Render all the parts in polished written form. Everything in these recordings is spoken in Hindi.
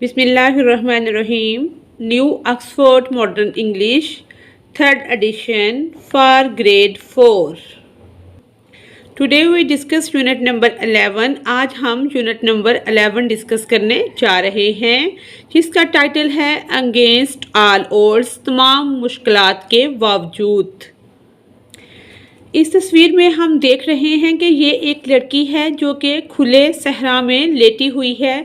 Bismillahirrahmanirrahim. New Oxford Modern English, 3rd edition for grade 4. Today we discuss unit number 11. आज हम यूनिट नंबर 11 डिस्कस करने जा रहे हैं जिसका टाइटल है अगेंस्ट ऑल ओड्स, तमाम मुश्किलात के बावजूद। इस तस्वीर में हम देख रहे हैं कि ये एक लड़की है जो कि खुले सहरा में लेटी हुई है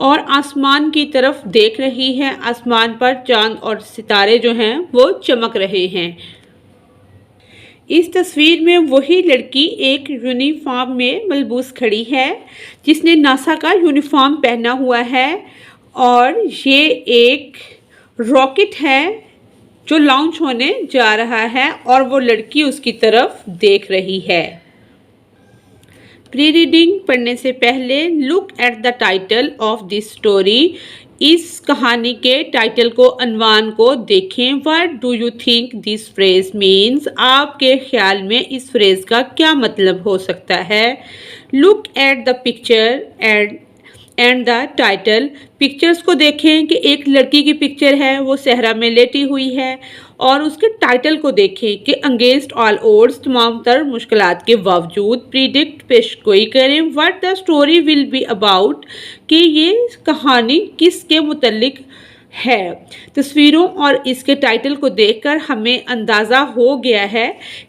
और आसमान की तरफ देख रही है। आसमान पर चांद और सितारे जो हैं वो चमक रहे हैं। इस तस्वीर में वही लड़की एक यूनिफॉर्म में मलबूस खड़ी है जिसने नासा का यूनिफॉर्म पहना हुआ है और ये एक रॉकेट है जो लॉन्च होने जा रहा है और वो लड़की उसकी तरफ देख रही है। प्री रीडिंग पढ़ने से पहले look at the title of this story. इस कहानी के टाइटल को, अनवान को देखें। What do you think this phrase means? आपके ख्याल में इस फ्रेज का क्या मतलब हो सकता है? Look at the picture and the title. Pictures को देखें कि एक लड़की की पिक्चर है, वो सहरा में लेटी हुई है, और उसके टाइटल को देखें कि अगेंस्ट ऑल ओड्स, तमाम तर मुश्किलात के बावजूद। प्रिडिक्ट पेशगोई करें what the story will be about, कि ये कहानी किसके मुतल्लिक है। तस्वीरों और इसके टाइटल को देखकर हमें अंदाज़ा हो गया है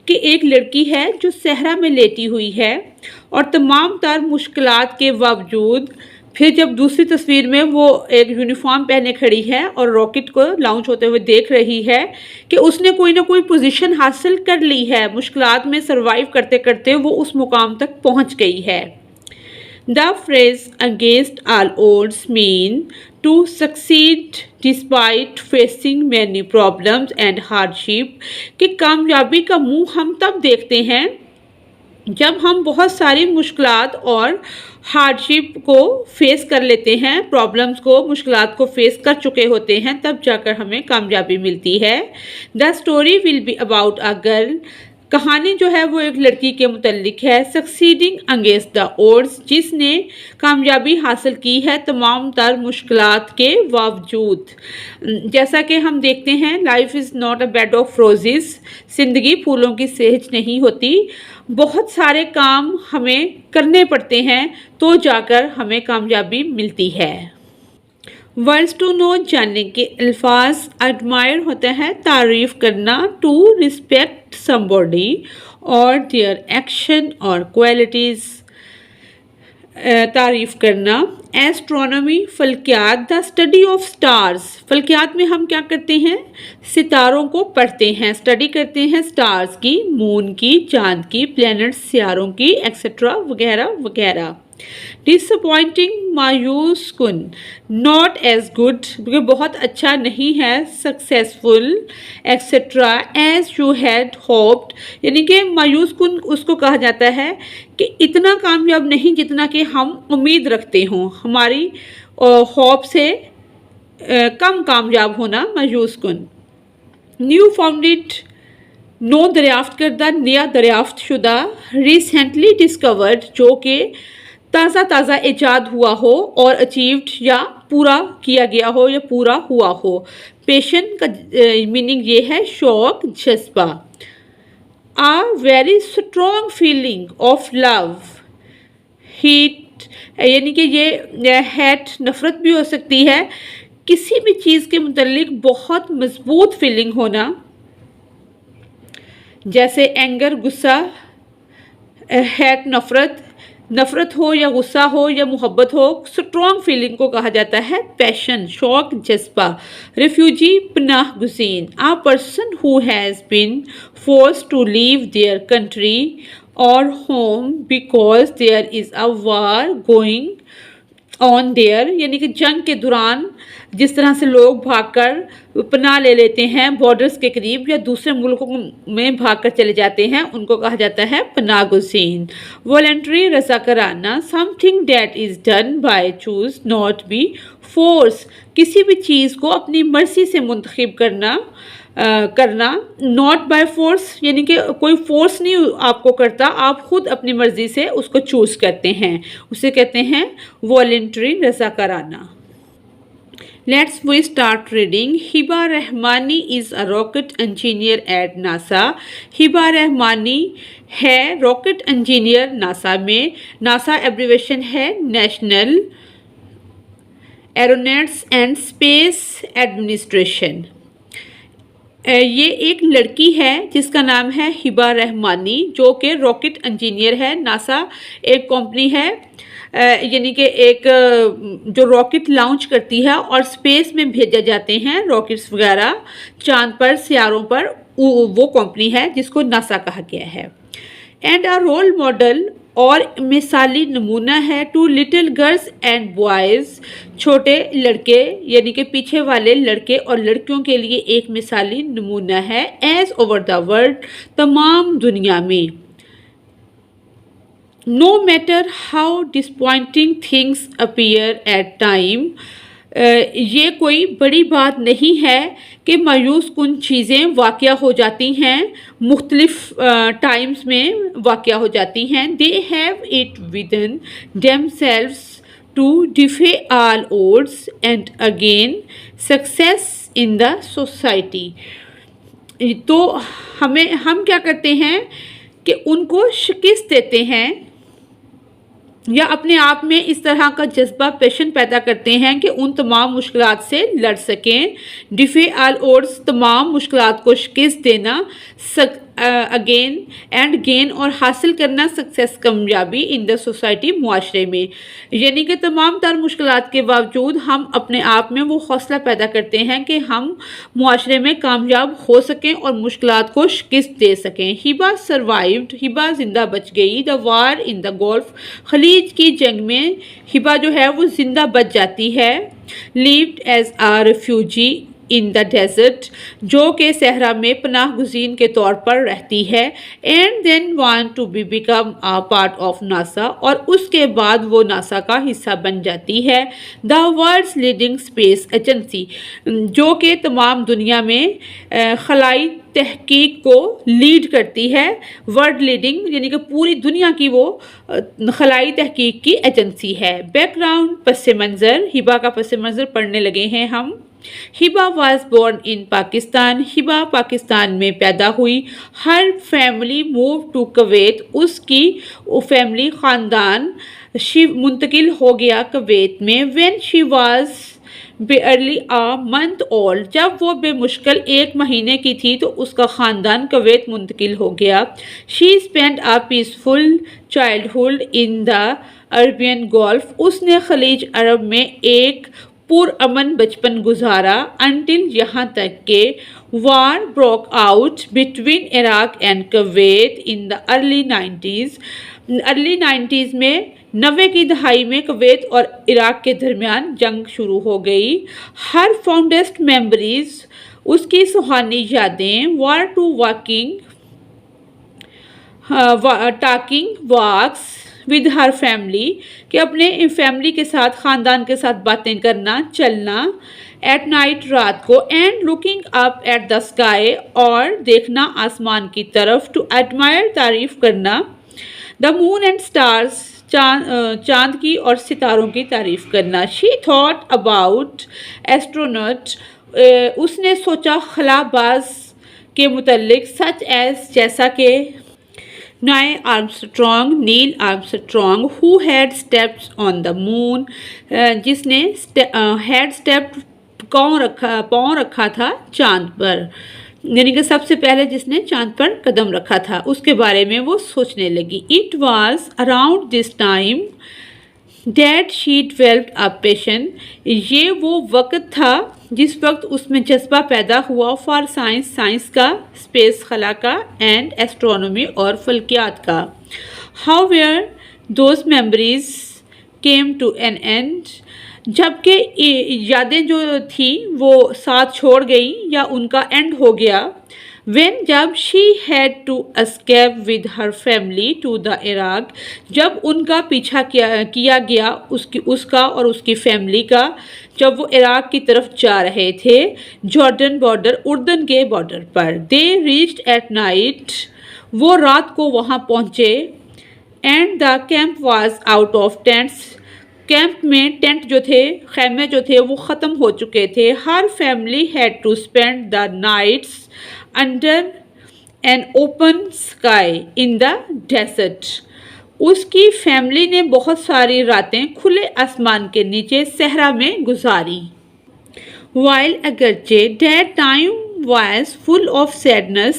कि एक लड़की है जो सहरा में लेटी हुई है और तमाम तर मुश्किलात के बावजूद। फिर जब दूसरी तस्वीर में वो एक यूनिफॉर्म पहने खड़ी है और रॉकेट को लॉन्च होते हुए देख रही है कि उसने कोई ना कोई पोजीशन हासिल कर ली है। मुश्किलात में सरवाइव करते करते वो उस मुकाम तक पहुंच गई है। The phrase against all odds mean to succeed despite facing many problems and hardship, कि कामयाबी का मुंह हम तब देखते हैं जब हम बहुत सारी मुश्किलात और हार्डशिप को फेस कर लेते हैं, प्रॉब्लम्स को, मुश्किलात को फेस कर चुके होते हैं, तब जाकर हमें कामयाबी मिलती है। The story will be about a girl. कहानी जो है वो एक लड़की के मुतल्लिक है। सक्सीडिंग अगेंस्ट द ओड्स, जिसने कामयाबी हासिल की है तमाम तर मुश्किलात के बावजूद। जैसा कि हम देखते हैं, life is not a bed of roses, ज़िंदगी फूलों की सेहज नहीं होती। बहुत सारे काम हमें करने पड़ते हैं तो जाकर हमें कामयाबी मिलती है। वर्ड्स टू नो, जानने के अल्फाज। एडमायर होता है तारीफ करना, टू रिस्पेक्ट समबॉडी और देयर एक्शन और क्वालिटीज़, तारीफ करना। एस्ट्रोनॉमी, फल्कियात, द स्टडी ऑफ स्टार्स। फल्कियात में हम क्या करते हैं? सितारों को पढ़ते हैं, स्टडी करते हैं स्टार्स की, मून की, चांद की, प्लैनेट्स, सियारों की, एक्सेट्रा वगैरह वगैरह। डिसअपॉइंटिंग, मायूस कुन, नॉट एज गुड, क्योंकि बहुत अच्छा नहीं है। Successful, etcetera, as you had hoped, यानी कि मायूस कुन उसको कहा जाता है कि इतना कामयाब नहीं जितना कि हम उम्मीद रखते हों, हमारी होप से कम कामयाब होना मायूस कुन। न्यू फाउंडेड, नो दरियाफ्त करदा, नया दरियाफ्त शुदा। रिसेंटली डिस्कवर्ड, जो कि ताज़ा ईजाद हुआ हो और अचीव्ड या पूरा किया गया हो या पूरा हुआ हो। पेशन का मीनिंग ये है शौक, जज्बा। A very strong feeling of love, heat, यानी कि ये हैट नफ़रत भी हो सकती है। किसी भी चीज़ के मुतल्लिक बहुत मजबूत फीलिंग होना, जैसे एंगर, गुस्सा, हैट नफ़रत, नफ़रत हो या गुस्सा हो या मोहब्बत हो, स्ट्रॉन्ग फीलिंग को कहा जाता है पैशन, शौक, जज्बा। रिफ्यूजी, पनाह गुज़ीन, a person who has been forced to leave their country और home because there is a war going on there, यानी कि जंग के दौरान जिस तरह से लोग भागकर पनाह ले लेते हैं बॉर्डर्स के करीब या दूसरे मुल्कों में भागकर चले जाते हैं, उनको कहा जाता है पनाह गुज़ीन। वॉलंटरी, रज़ाकाराना, something that is done by choose, not be force, किसी भी चीज़ को अपनी मर्जी से मुंतखब करना, नॉट बाय फोर्स, यानी कि कोई फोर्स नहीं आपको करता, आप खुद अपनी मर्जी से उसको चूज़ करते हैं, उसे कहते हैं voluntary, रज़ाकाराना। Let's we start reading. Hiba Rahmani is a rocket engineer at NASA. Hiba Rahmani है रॉकेट इंजीनियर नासा में. नासा एब्रीवेशन है नेशनल एरोनॉट्स एंड स्पेस एडमिनिस्ट्रेशन. ये एक लड़की है जिसका नाम है हिबा रहमानी, जो कि रॉकेट इंजीनियर है. नासा एक कंपनी है, यानी कि एक जो रॉकेट लॉन्च करती है और स्पेस में भेजे जाते हैं रॉकेट्स वगैरह चांद पर, सियारों पर, वो कंपनी है जिसको नासा कहा गया है. एंड अ रोल मॉडल और मिसाली नमूना है to little girls and boys. छोटे लड़के यानी कि पीछे वाले लड़के और लड़कियों के लिए एक मिसाली नमूना है. एज ओवर द वर्ल्ड, तमाम दुनिया में. No matter how disappointing things appear at time, ये कोई बड़ी बात नहीं है कि मायूस कुन चीज़ें वाक़या हो जाती हैं, मुख्तलिफ टाइम्स में वाक़या हो जाती हैं. They have it within themselves to defy all odds and again success in the society. तो हम क्या करते हैं कि उनको शिकस्त देते हैं या अपने आप में इस तरह का जज्बा पैशन पैदा करते हैं कि उन तमाम मुश्किलात से लड़ सकें. डिफे ऑल ओड्स, तमाम मुश्किलात को शिकस्त देना, अगेन एंड गेन और हासिल करना सक्सेस, कामयाबी इन द सोसाइटी, मुआशरे में. यानी कि तमाम तर मुश्किलात के बावजूद हम अपने आप में वो हौसला पैदा करते हैं कि हम मुआशरे में कामयाब हो सकें और मुश्किलात को शिकस्त दे सकें. हिबा सर्वाइव्ड, हिबा जिंदा बच गई. The war in the Gulf, खलीज की जंग में हिबा जो है वो जिंदा बच जाती है. Lived as a refugee in the desert, जो कि सहरा में पनाह गुज़ीन के तौर पर रहती है. And then want to be become a part of NASA, और उसके बाद वो नासा का हिस्सा बन जाती है. The world's leading space agency, जो कि तमाम दुनिया में खलाई तहकीक को लीड करती है. वर्ल्ड लीडिंग यानी कि पूरी दुनिया की वो खलाई तहकीक की एजेंसी है. बैकग्राउंड, पस मंज़र, हिबा का पस मंज़र पढ़ने लगे हैं हम. Hiba was born in Pakistan, Hiba Pakistan में पैदा हुई. Her family move to Kuwait, उसकी फैमिली ख़ानदान मुंतकिल हो गया कुवैत में. When she was barely a month old, जब वो बेमुश्किल 1 महीने की थी तो उसका ख़ानदान कुवैत मुंतकिल हो गया. She spend a peaceful childhood in the Arabian gulf, उसने खलीज अरब में एक पुरअमन बचपन गुजारा. अनटिल, यहाँ तक के war broke out between Iraq and Kuwait in the early 90s. Early 90s में 90 की दहाई में कुवैत और इराक के दरमियान जंग शुरू हो गई. हर फॉन्डेस्ट मेमोरीज, उसकी सुहानी यादें. War to walking talking walks with her family, कि अपने फैमिली के साथ, ख़ानदान के साथ बातें करना, चलना. एट नाइट, रात को. And looking up at the sky, और देखना आसमान की तरफ. टू एडमायर, तारीफ़ करना. द मून एंड स्टार्स, चांद की और सितारों की तारीफ़ करना. शी थॉट अबाउट एस्ट्रोनॉट, उसने सोचा खलाबाज के मुतल्लिक. सच एज, जैसा कि Neil Armstrong, who had steps on the moon, जिसने हैड स्टेप पाँव रखा था चांद पर, यानी कि सबसे पहले जिसने चांद पर कदम रखा था, उसके बारे में वो सोचने लगी. It was around this time that she developed a passion, ये वो वक्त था जिस वक्त उसमें जज्बा पैदा हुआ फॉर साइंस, साइंस का, स्पेस खला का, एंड एस्ट्रोनॉमी और फल्कियात का. However those memories came to an end, जबकि यादें जो थी वो साथ छोड़ गई या उनका एंड हो गया. When, जब she had to escape with her family to the Iraq, जब उनका पीछा किया गया उसका और उसकी फैमिली का, जब वो इराक की तरफ जा रहे थे, जॉर्डन बॉर्डर, उर्दन के बॉर्डर पर. They reached at night, वो रात को वहाँ पहुँचे. And the camp was out of tents, camp में टेंट जो थे, खैमे जो थे वो ख़त्म हो चुके थे। Her family had to spend the nights under an open sky in the desert. उसकी फैमिली ने बहुत सारी रातें खुले आसमान के नीचे सहरा में गुजारी। While अगरचे that time was full of sadness,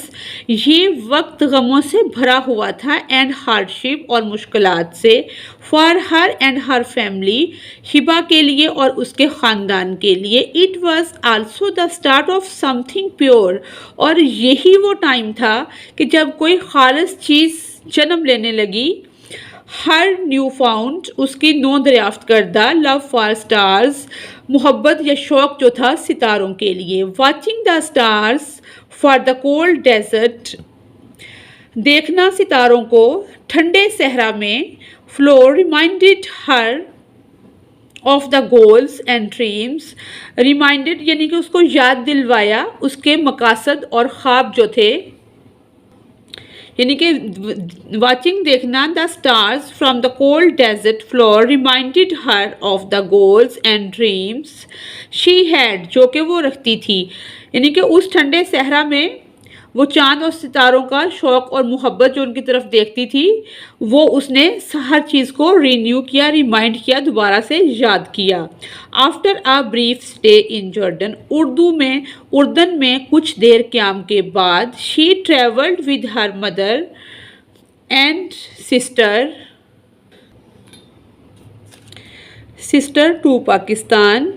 ये वक्त गमों से भरा हुआ था and hardship और मुश्किलात से for her and her family, Hiba के लिए और उसके ख़ानदान के लिए it was also the start of something pure, और यही वो टाइम था कि जब कोई खालिस चीज़ जन्म लेने लगी। हर न्यू फाउंड, उसकी नौ दरियाफ्त करदा लव फॉर स्टार्स, मोहब्बत या शौक़ जो था सितारों के लिए। Watching the stars for the cold desert, देखना सितारों को ठंडे सहरा में। Floor reminded her of the goals and dreams, reminded यानी कि उसको याद दिलवाया उसके मकासद और ख्वाब जो थे, यानी कि वाचिंग देखना the stars from the cold desert floor reminded her of the goals and dreams she had, जो कि वो रखती थी, यानी कि उस ठंडे सहरा में वो चांद और सितारों का शौक़ और मोहब्बत जो उनकी तरफ देखती थी, वो उसने हर चीज़ को रीन्यू किया, रिमाइंड किया, दोबारा से याद किया। After a brief stay in Jordan, उर्दन में कुछ देर क़याम के बाद she travelled with her mother and sister to Pakistan,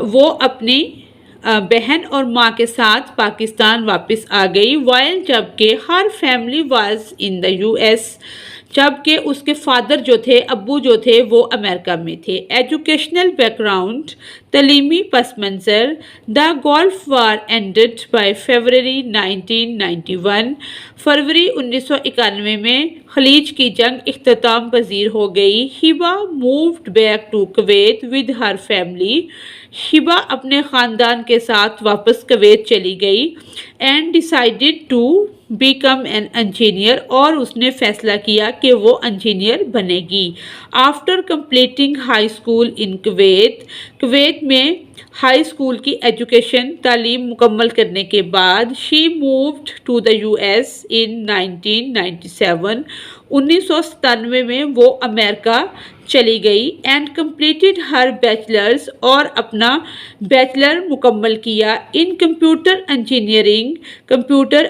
वो अपनी बहन और माँ के साथ पाकिस्तान वापस आ गई। वाइल, जबकि her family was in the US, जबकि उसके फादर जो थे, अब्बू जो थे, वो अमेरिका में थे। एजुकेशनल बैकग्राउंड, तलीमी पस मंज़र, the Gulf War ended by February 1991, फरवरी 1991 में खलीज की जंग इख्तिताम पजीर हो गई। Hiba moved back to Kuwait with her family, Hiba अपने ख़ानदान के साथ वापस कुवैत चली गई। And decided to become an engineer, और उसने फ़ैसला किया कि वो इंजीनियर बनेगी। After completing high school in Kuwait, Kuwait में हाई स्कूल की एजुकेशन तालीम मुकम्मल करने के बाद she moved to the US इन 1997, 1997 में वो अमेरिका चली गई। एंड कंप्लीटेड हर बैचलर्स, और अपना बैचलर मुकम्मल किया इन कंप्यूटर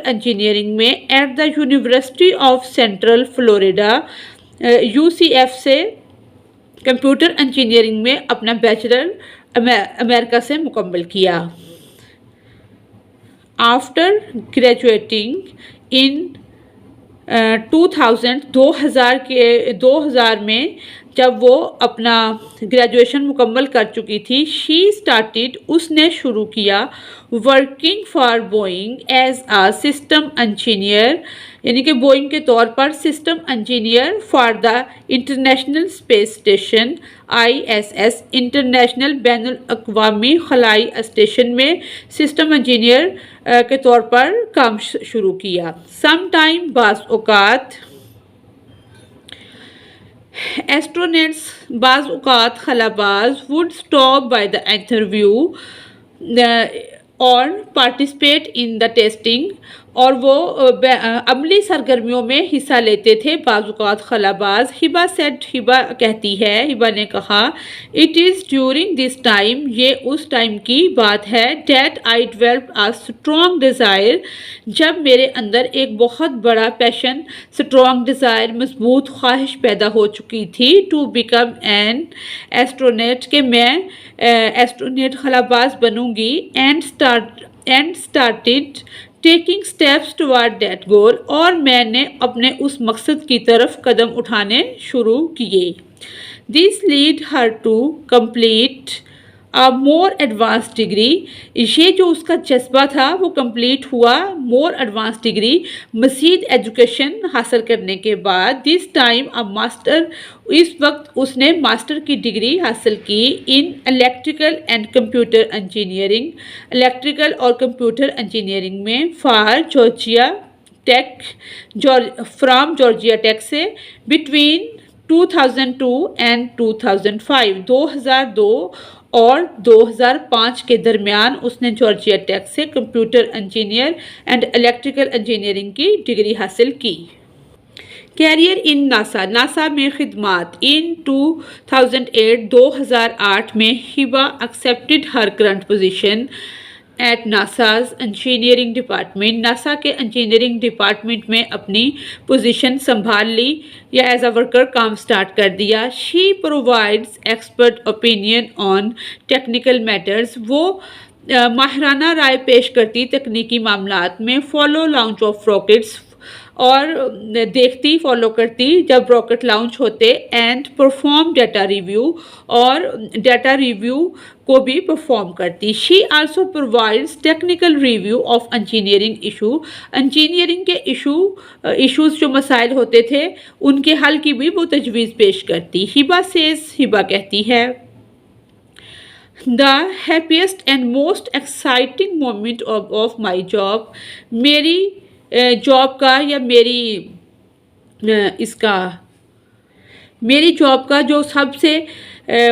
इंजीनियरिंग में at the university of central Florida, UCF से कंप्यूटर इंजीनियरिंग में अपना बैचलर अमेरिका से मुकम्मल किया। आफ्टर ग्रेजुएटिंग इन 2000 में जब वो अपना ग्रेजुएशन मुकम्मल कर चुकी थी, शी स्टार्टेड, उसने शुरू किया working for Boeing as a system engineer, यानी कि बोइंग के तौर पर system engineer for the International Space Station ISS, international बैनुल अक़वामी खलाई स्टेशन में सिस्टम इंजीनियर के तौर पर काम शुरू किया। सम टाइम बाज़ औक़ात एस्ट्रोनॉट्स, बाज़ औक़ात खलाबाज would stop by the interview और पार्टिसिपेट इन द टेस्टिंग, और वो अमली सरगर्मियों में हिस्सा लेते थे बाज़-औक़ात खलाबाज। हिबा सेड, हिबा कहती है, हिबा ने कहा, it is during this time, ये उस टाइम की बात है, that I developed a strong desire, जब मेरे अंदर एक बहुत बड़ा पैशन, स्ट्रॉन्ग डिज़ायर, मजबूत ख्वाहिश पैदा हो चुकी थी, टू बिकम एन एस्ट्रोनॉट, कि मैं एस्ट्रोनॉट खलाबाज बनूंगी। And started taking steps toward that goal, और मैंने अपने उस मकसद की तरफ कदम उठाने शुरू किए। This lead her to complete a more advance degree, ये जो उसका जज्बा था वो कंप्लीट हुआ मोर एडवांस डिग्री, मज़ीद एजुकेशन हासिल करने के बाद। दिस टाइम अ मास्टर, इस वक्त उसने मास्टर की डिग्री हासिल की in electrical and computer engineering, electrical और कंप्यूटर इंजीनियरिंग में for Georgia Tech, from Georgia Tech से, बिटवीन 2002 एंड 2005, 2002 और 2005 के दरमियान उसने जॉर्जिया टेक से computer engineer and electrical engineering की डिग्री हासिल की। कैरियर इन नासा, नासा में खिदमात। इन 2008 में Hiba accepted her current position at NASA's engineering department, NASA के इंजीनियरिंग डिपार्टमेंट में अपनी पोजीशन संभाल ली या एज अ वर्कर काम स्टार्ट कर दिया। She provides expert opinion on technical matters, वो माहिराना राय पेश करती तकनीकी मामलात में। फॉलो लॉन्च ऑफ रॉकेट्स, और देखती फॉलो करती जब रॉकेट लॉन्च होते। एंड परफॉर्म डाटा रिव्यू, और डाटा रिव्यू को भी परफॉर्म करती। She also provides technical review of engineering issue, engineering के इशूज़ जो मसाइल होते थे उनके हल की भी वो तजवीज़ पेश करती। हिबा सेज, हिबा कहती है, the happiest and most exciting moment of my job, मेरी जॉब का या मेरी जॉब का जो सबसे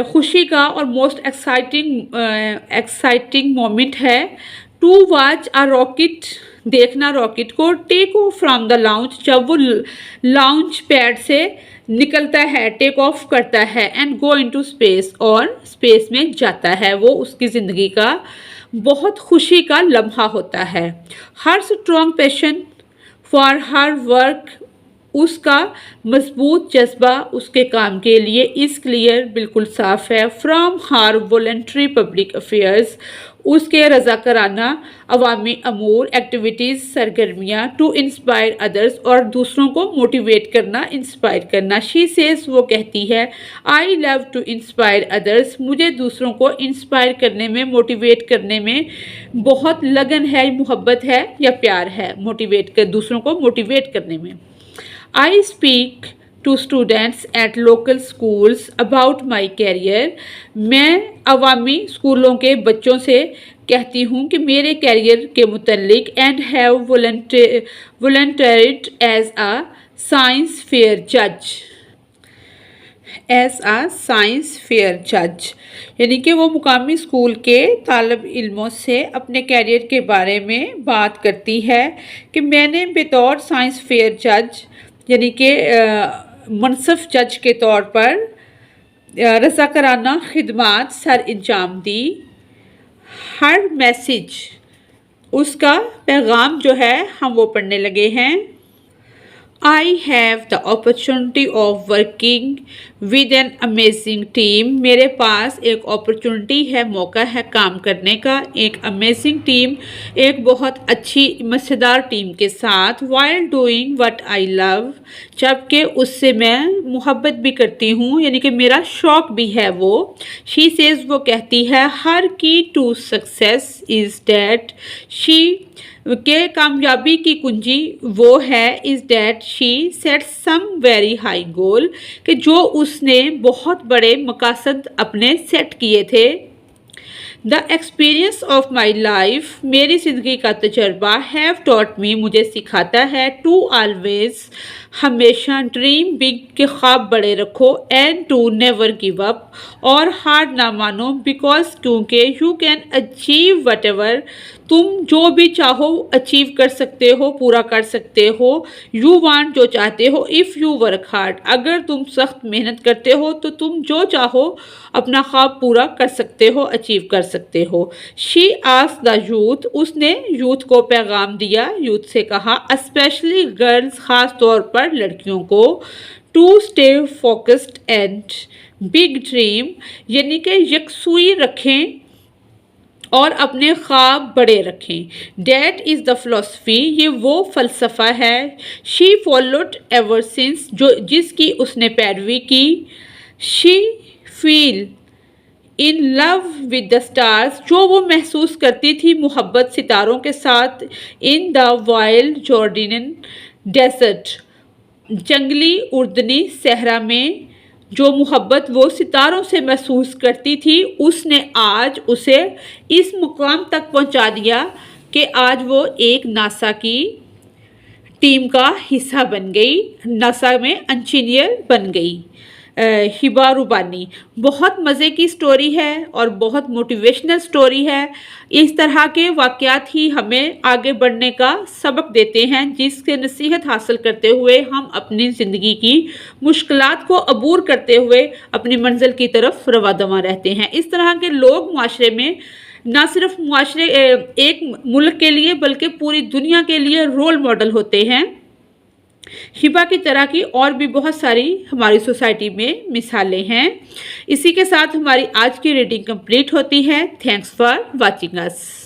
खुशी का और मोस्ट एक्साइटिंग मोमेंट है, टू वॉच अ रॉकेट, देखना रॉकेट को, take off from the launch, जब वो लॉन्च पैड से निकलता है, टेक ऑफ करता है, एंड गो इनटू स्पेस, और स्पेस में जाता है, वो उसकी ज़िंदगी का बहुत खुशी का लम्हा होता है। Her strong passion for her work, उसका मजबूत जज्बा उसके काम के लिए इस क्लियर, बिल्कुल साफ है। From her voluntary public affairs, उसके रज़ाकराना अवामी अमूर एक्टिविटीज़, सरगर्मियाँ, टू इंस्पायर अदर्स, और दूसरों को मोटिवेट करना, इंस्पायर करना। शी सेज, वो कहती है, I love to inspire others, मुझे दूसरों को इंस्पायर करने में, मोटिवेट करने में बहुत लगन है, मोहब्बत है या प्यार है, दूसरों को मोटिवेट करने में। I speak to students at local schools about my career, मैं अवामी स्कूलों के बच्चों से कहती हूँ कि मेरे कैरियर के मुतल्लिक। And have volunteered as a science fair जज, यानी कि वो मुकामी स्कूल के तालब इल्मों से अपने कैरियर के बारे में बात करती है कि मैंने बतौर साइंस फेयर जज, यानी कि मुनसफ जज के तौर पर रज़ाकराना खिदमात सर अंजाम दी। हर मैसेज, उसका पैगाम जो है हम वो पढ़ने लगे हैं। I have the opportunity of working with an amazing team, मेरे पास एक अपॉर्चुनिटी है, मौका है काम करने का एक अमेजिंग टीम, एक बहुत अच्छी मज़ेदार टीम के साथ। While doing what I love, जबकि उससे मैं मोहब्बत भी करती हूँ, यानी कि मेरा शौक़ भी है वो। शी सेज, वो कहती है, her key to success is that, शी के कामयाबी की कुंजी वो है, is that she set some very high goal, कि जो उसने बहुत बड़े मकासद अपने सेट किए थे। The experience of my life, मेरी ज़िंदगी का तजर्बा, हैव टॉट मी, मुझे सिखाता है, टू ऑलवेज, हमेशा, ड्रीम बिग, के ख्वाब बड़े रखो, and to never give up, और हार ना मानो, बिकॉज, क्योंकि, you can achieve whatever, तुम जो भी चाहो अचीव कर सकते हो, पूरा कर सकते हो। यू वांट, जो चाहते हो। इफ़ यू वर्क हार्ड, अगर तुम सख्त मेहनत करते हो तो तुम जो चाहो अपना ख्वाब पूरा कर सकते हो, अचीव कर सकते हो। शी आस्क्ड द यूथ, उसने यूथ को पैगाम दिया, यूथ से कहा, स्पेशली गर्ल्स, ख़ास तौर पर लड़कियों को, to stay focused and big dream, यानी कि यकसुई रखें और अपने ख्वाब बड़े रखें। डैट इज़ द फिलॉसफी, ये वो फ़लसफ़ा है। शी फॉलोड एवर सिंस, जो जिसकी उसने पैरवी की। She feel in love with the stars, जो वो महसूस करती थी मोहब्बत सितारों के साथ। इन द वाइल्ड जॉर्डियन डेजर्ट, जंगली उर्दनी सहरा में जो मोहब्बत वो सितारों से महसूस करती थी, उसने आज उसे इस मुकाम तक पहुंचा दिया कि आज वो एक नासा की टीम का हिस्सा बन गई, नासा में इंजीनियर बन गई। हिबा रूबानी बहुत मज़े की स्टोरी है और बहुत मोटिवेशनल स्टोरी है। इस तरह के वाक़यात ही हमें आगे बढ़ने का सबक देते हैं, जिससे नसीहत हासिल करते हुए हम अपनी ज़िंदगी की मुश्किलात को अबूर करते हुए अपनी मंजिल की तरफ रवादवा रहते हैं। इस तरह के लोग माशरे में ना सिर्फ मुआशरे एक मुल्क के लिए बल्कि पूरी दुनिया के लिए रोल मॉडल होते हैं। हिबा की तरह की और भी बहुत सारी हमारी सोसाइटी में मिसालें हैं। इसी के साथ हमारी आज की रीडिंग कंप्लीट होती है। Thanks for watching us.